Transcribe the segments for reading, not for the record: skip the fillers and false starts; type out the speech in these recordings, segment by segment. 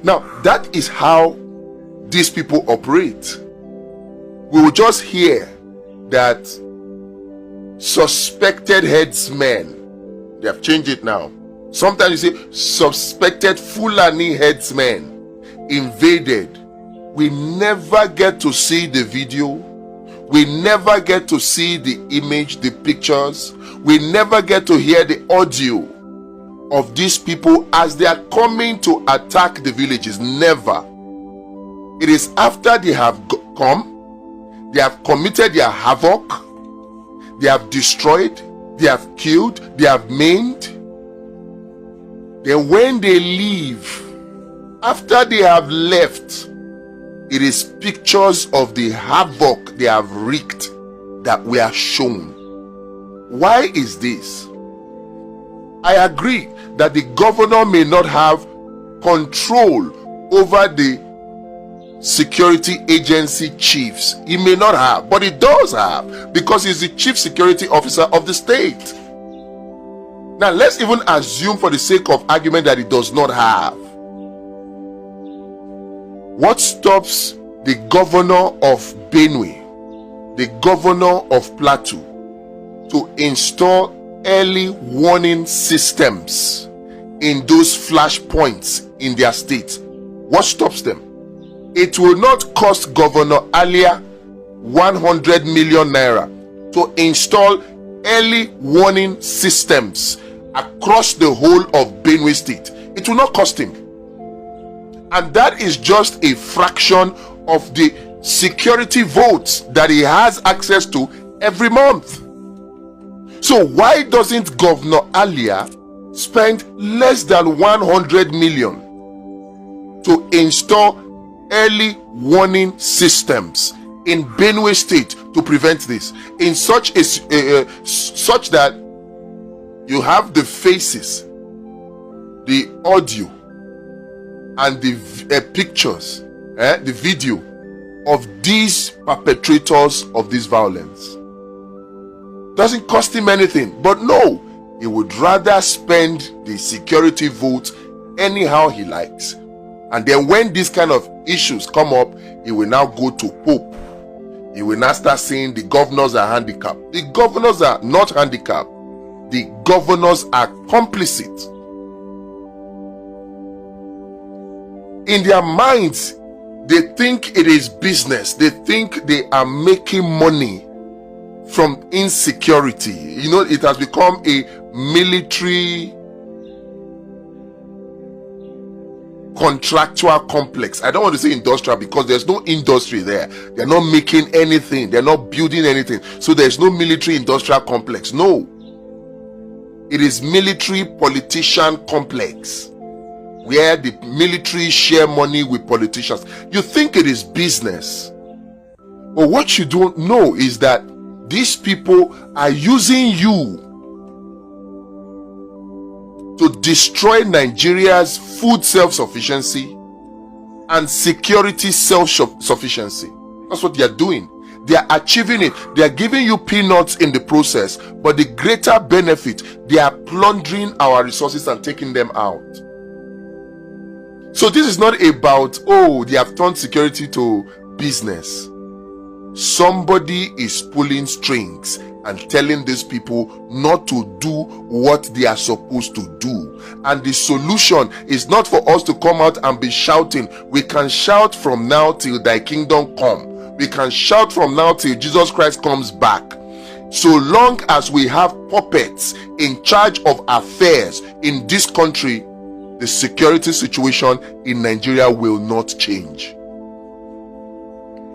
Now, that is how these people operate. We will just hear that suspected headsmen, they have changed it now. Sometimes you say suspected Fulani headsmen invaded. We never get to see the video. We never get to see the image, the pictures. We never get to hear the audio of these people as they are coming to attack the villages. Never. It is after they have come, they have committed their havoc, they have destroyed, they have killed, they have maimed. Then when they leave, after they have left, it is pictures of the havoc they have wreaked that we are shown. Why is this? I agree that the governor may not have control over the security agency chiefs. He may not have, but he does have, because he's the chief security officer of the state. Now, let's even assume for the sake of argument that he does not have. What stops the governor of Benue, the governor of Plateau, to install early warning systems in those flashpoints in their state? What stops them? It will not cost Governor Alia 100 million naira to install early warning systems across the whole of Benue State. It will not cost him. And that is just a fraction of the security votes that he has access to every month. So why doesn't Governor Alia spend less than 100 million to install early warning systems in Benue State to prevent this, in such that you have the faces, the audio, and the pictures, the video of these perpetrators of this violence? Doesn't cost him anything. But no, he would rather spend the security vote anyhow he likes. And then when these kind of issues come up, he will now go to Pope. He will now start saying the governors are handicapped. The governors are not handicapped. The governors are complicit. In their minds, they think it is business. They think they are making money from insecurity. You know, it has become a military contractual complex. I don't want to say industrial because there's no industry there. They're not making anything. They're not building anything. So there's no military industrial complex. No. It is military politician complex, where the military share money with politicians. You think it is business. But what you don't know is that these people are using you to destroy Nigeria's food self-sufficiency and security self-sufficiency. That's what they are doing. They are achieving it. They are giving you peanuts in the process, but the greater benefit, they are plundering our resources and taking them out. So this is not about, oh, they have turned security to business. Somebody is pulling strings and telling these people not to do what they are supposed to do. And the solution is not for us to come out and be shouting. We can shout from now till thy kingdom come. We can shout from now till Jesus Christ comes back. So long as we have puppets in charge of affairs in this country, the security situation in Nigeria will not change.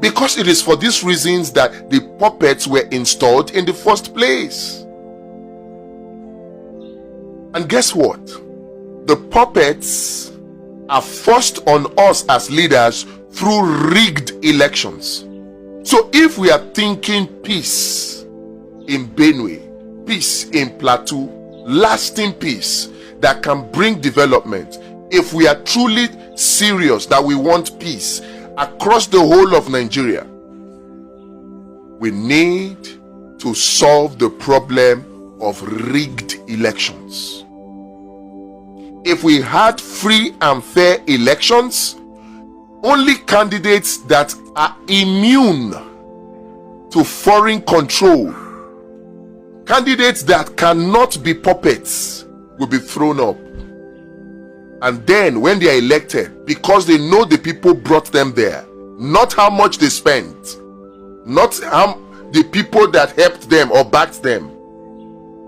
Because it is for these reasons that the puppets were installed in the first place. And guess what? The puppets are forced on us as leaders through rigged elections. So if we are thinking peace in Benue, peace in Plateau, lasting peace that can bring development, if we are truly serious that we want peace across the whole of Nigeria, we need to solve the problem of rigged elections. if we had free and fair elections, only candidates that are immune to foreign control, candidates that cannot be puppets, will be thrown up. And then when they are elected, because they know the people brought them there, not how much they spent, not how the people that helped them or backed them,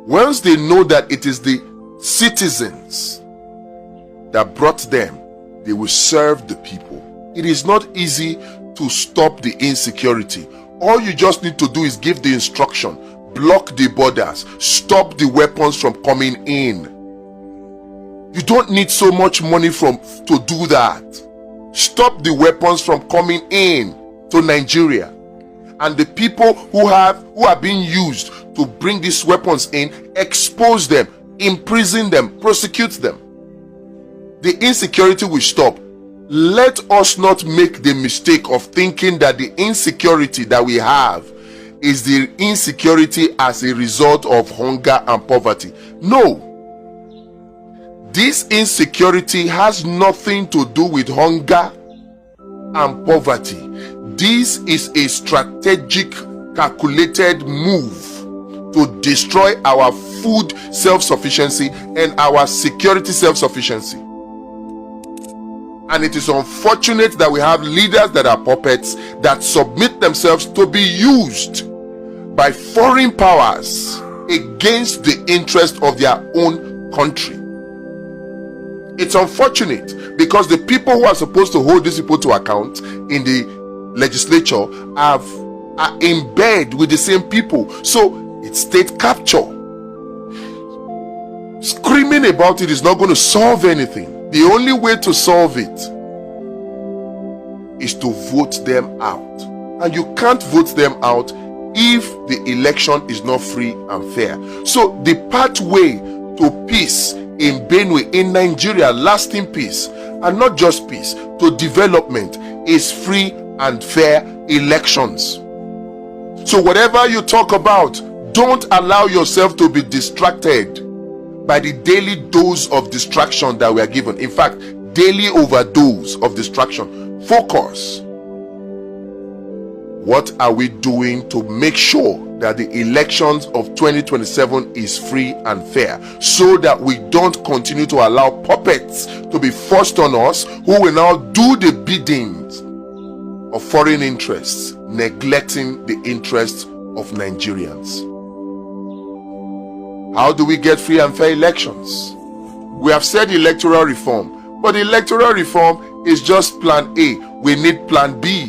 once they know that it is the citizens that brought them, they will serve the people. It is not easy to stop the insecurity. All you just need to do is give the instruction, block the borders, stop the weapons from coming in. You don't need so much money to do that. Stop the weapons from coming in to Nigeria. And the people who are being used to bring these weapons in, expose them, imprison them, prosecute them. The insecurity will stop. Let us not make the mistake of thinking that the insecurity that we have is the insecurity as a result of hunger and poverty. No. This insecurity has nothing to do with hunger and poverty. This is a strategic, calculated move to destroy our food self-sufficiency and our security self-sufficiency. And it is unfortunate that we have leaders that are puppets that submit themselves to be used by foreign powers against the interest of their own country. It's unfortunate because the people who are supposed to hold these people to account in the legislature are in bed with the same people. So it's state capture. Screaming about it is not going to solve anything. The only way to solve it is to vote them out. And you can't vote them out if the election is not free and fair. So the pathway to peace in Benue, in Nigeria, lasting peace, and not just peace, to development, is free and fair elections. So whatever you talk about, don't allow yourself to be distracted by the daily dose of distraction that we are given. In fact, daily overdose of distraction. Focus. What are we doing to make sure that the elections of 2027 is free and fair, so that we don't continue to allow puppets to be forced on us, who will now do the biddings of foreign interests, neglecting the interests of Nigerians? How do we get free and fair elections? We have said electoral reform, but electoral reform is just plan A. We need plan B.